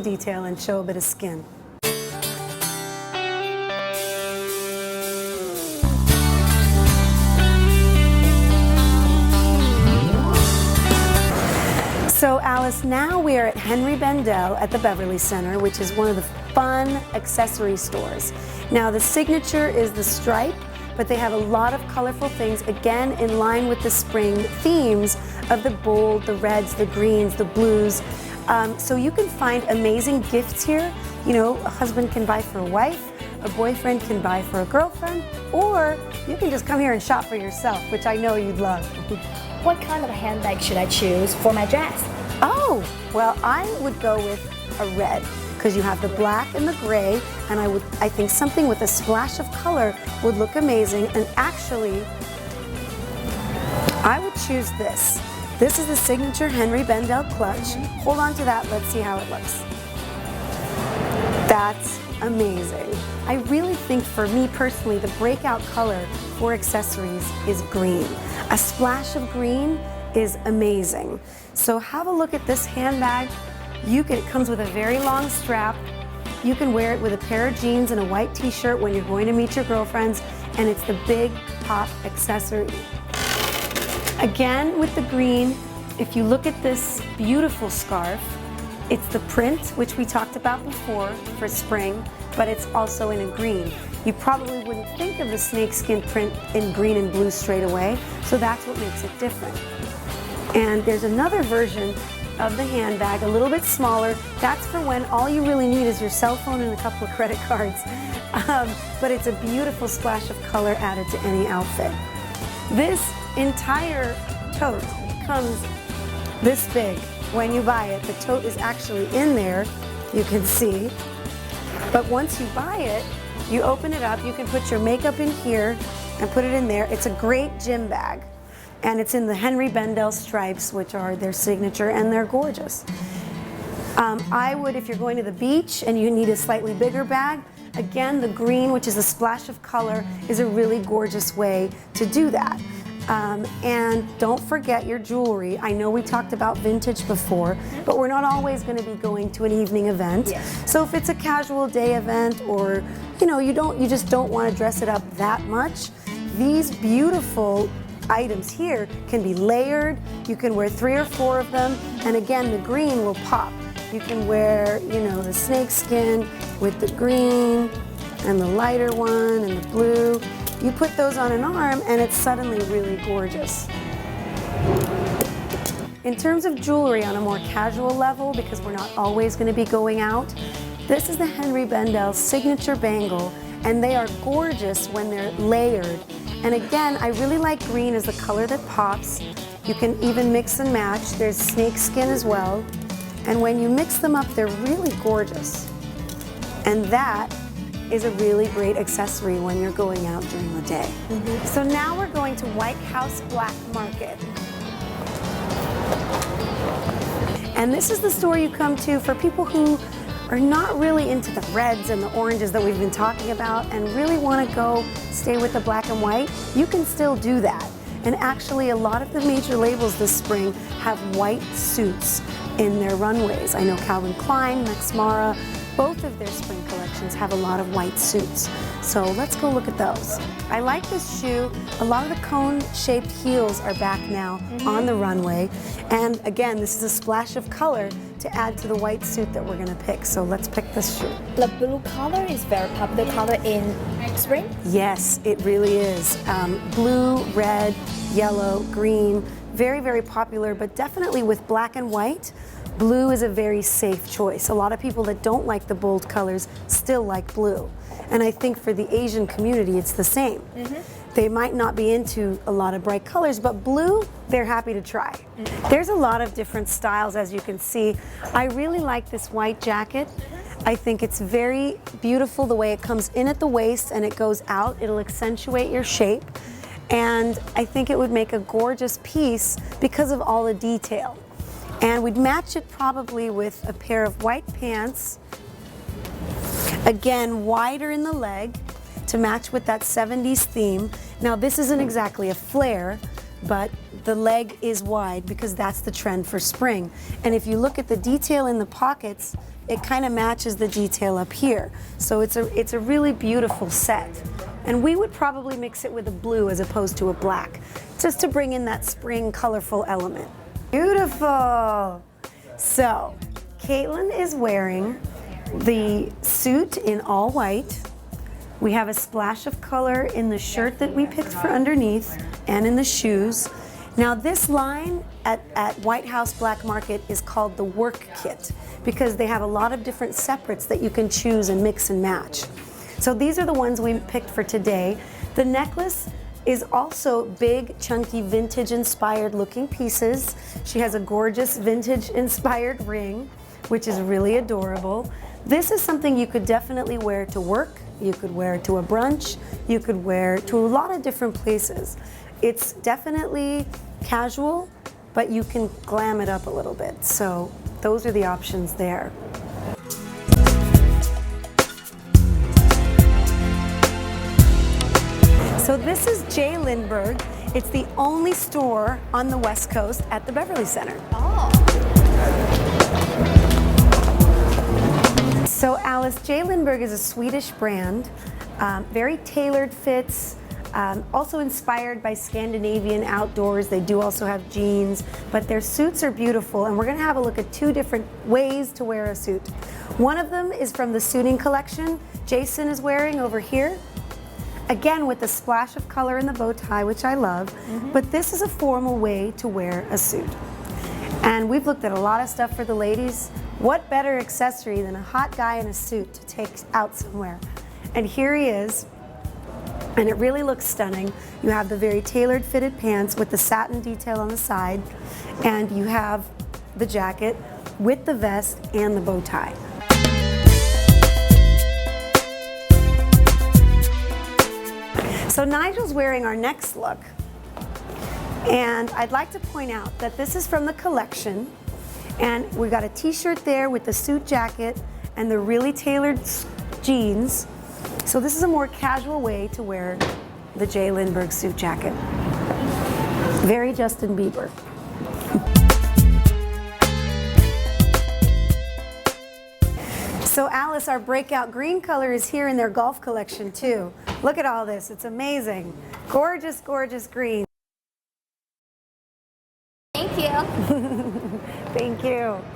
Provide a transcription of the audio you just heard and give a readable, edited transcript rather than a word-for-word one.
detail and show a bit of skin. So Alice, now we are at Henry Bendel at the Beverly Center, which is one of the fun accessory stores. Now the signature is the stripe, but they have a lot of colorful things, again in line with the spring themes of the bold, the reds, the greens, the blues. So you can find amazing gifts here. You know, a husband can buy for a wife, a boyfriend can buy for a girlfriend, or you can just come here and shop for yourself, which I know you'd love. What kind of a handbag should I choose for my dress? Oh, well, I would go with a red, because you have the black and the gray, and I think something with a splash of color would look amazing. And actually, I would choose this. This is the signature Henry Bendel clutch. Hold on to that, let's see how it looks. That's amazing. I really think, for me personally, the breakout color for accessories is green. A splash of green is amazing. So have a look at this handbag. It comes with a very long strap. You can wear it with a pair of jeans and a white t-shirt when you're going to meet your girlfriends, and it's the big pop accessory. Again, with the green, if you look at this beautiful scarf, it's the print, which we talked about before for spring, but it's also in a green. You probably wouldn't think of the snakeskin print in green and blue straight away, so that's what makes it different. And there's another version of the handbag, a little bit smaller. That's for when all you really need is your cell phone and a couple of credit cards. But it's a beautiful splash of color added to any outfit. This entire tote comes this big. When you buy it, the tote is actually in there, you can see. But once you buy it, you open it up, you can put your makeup in here and put it in there. It's a great gym bag. And it's in the Henry Bendel stripes, which are their signature, and they're gorgeous. I would, if you're going to the beach and you need a slightly bigger bag, again, the green, which is a splash of color, is a really gorgeous way to do that. And don't forget your jewelry. I know we talked about vintage before, but we're not always going to be going to an evening event. Yes. So if it's a casual day event, or you just don't want to dress it up that much, these beautiful items here can be layered. You can wear 3 or 4 of them, and again, the green will pop. You can wear, the snakeskin with the green and the lighter one and the blue. You put those on an arm and it's suddenly really gorgeous. In terms of jewelry on a more casual level, because we're not always going to be going out, this is the Henry Bendel signature bangle, and they are gorgeous when they're layered. And again, I really like green as the color that pops. You can even mix and match. There's snakeskin as well. And when you mix them up, they're really gorgeous. And that is a really great accessory when you're going out during the day. So now we're going to White House Black Market. And this is the store you come to for people who are not really into the reds and the oranges that we've been talking about and really want to go stay with the black and white. You can still do that. And actually, a lot of the major labels this spring have white suits in their runways. I know Calvin Klein, Max Mara, both of their spring collections have a lot of white suits. So let's go look at those. I like this shoe. A lot of the cone-shaped heels are back now on the runway. And again, this is a splash of color to add to the white suit that we're gonna pick. So let's pick this shoe. The blue color is very popular color in spring? Yes, it really is. Blue, red, yellow, green, very, very popular, but definitely with black and white, blue is a very safe choice. A lot of people that don't like the bold colors still like blue. And I think for the Asian community, it's the same. They might not be into a lot of bright colors, but blue, they're happy to try. There's a lot of different styles, as you can see. I really like this white jacket. I think it's very beautiful the way it comes in at the waist and it goes out. It'll accentuate your shape. And I think it would make a gorgeous piece because of all the detail. And we'd match it probably with a pair of white pants, again wider in the leg to match with that 70s theme. Now this isn't exactly a flare, but the leg is wide because that's the trend for spring. And if you look at the detail in the pockets, it kind of matches the detail up here. So it's a really beautiful set. And we would probably mix it with a blue as opposed to a black, just to bring in that spring colorful element. Beautiful. So Caitlin is wearing the suit in all white. We have a splash of color in the shirt that we picked for underneath and in the shoes. Now this line at White House Black Market is called the work kit because they have a lot of different separates that you can choose and mix and match. So these are the ones we picked for today. The necklace is also big, chunky, vintage inspired looking pieces. She has a gorgeous vintage inspired ring, which is really adorable. This is something you could definitely wear to work. You could wear it to a brunch. You could wear it to a lot of different places. It's definitely casual, but you can glam it up a little bit. So those are the options there. So this is J. Lindbergh. It's the only store on the West Coast at the Beverly Center. Oh. So Alice, J. Lindbergh is a Swedish brand, very tailored fits, also inspired by Scandinavian outdoors. They do also have jeans, but their suits are beautiful, and we're gonna have a look at two different ways to wear a suit. One of them is from the suiting collection Jason is wearing over here. Again, with a splash of color in the bow tie, which I love, but this is a formal way to wear a suit. And we've looked at a lot of stuff for the ladies. What better accessory than a hot guy in a suit to take out somewhere? And here he is, and it really looks stunning. You have the very tailored fitted pants with the satin detail on the side, and you have the jacket with the vest and the bow tie. So Nigel's wearing our next look, and I'd like to point out that this is from the collection, and we got a t-shirt there with the suit jacket and the really tailored jeans. So this is a more casual way to wear the J. Lindbergh suit jacket. Very Justin Bieber. So Alice, our breakout green color is here in their golf collection too. Look at all this, it's amazing. Gorgeous, gorgeous green. Thank you. Thank you.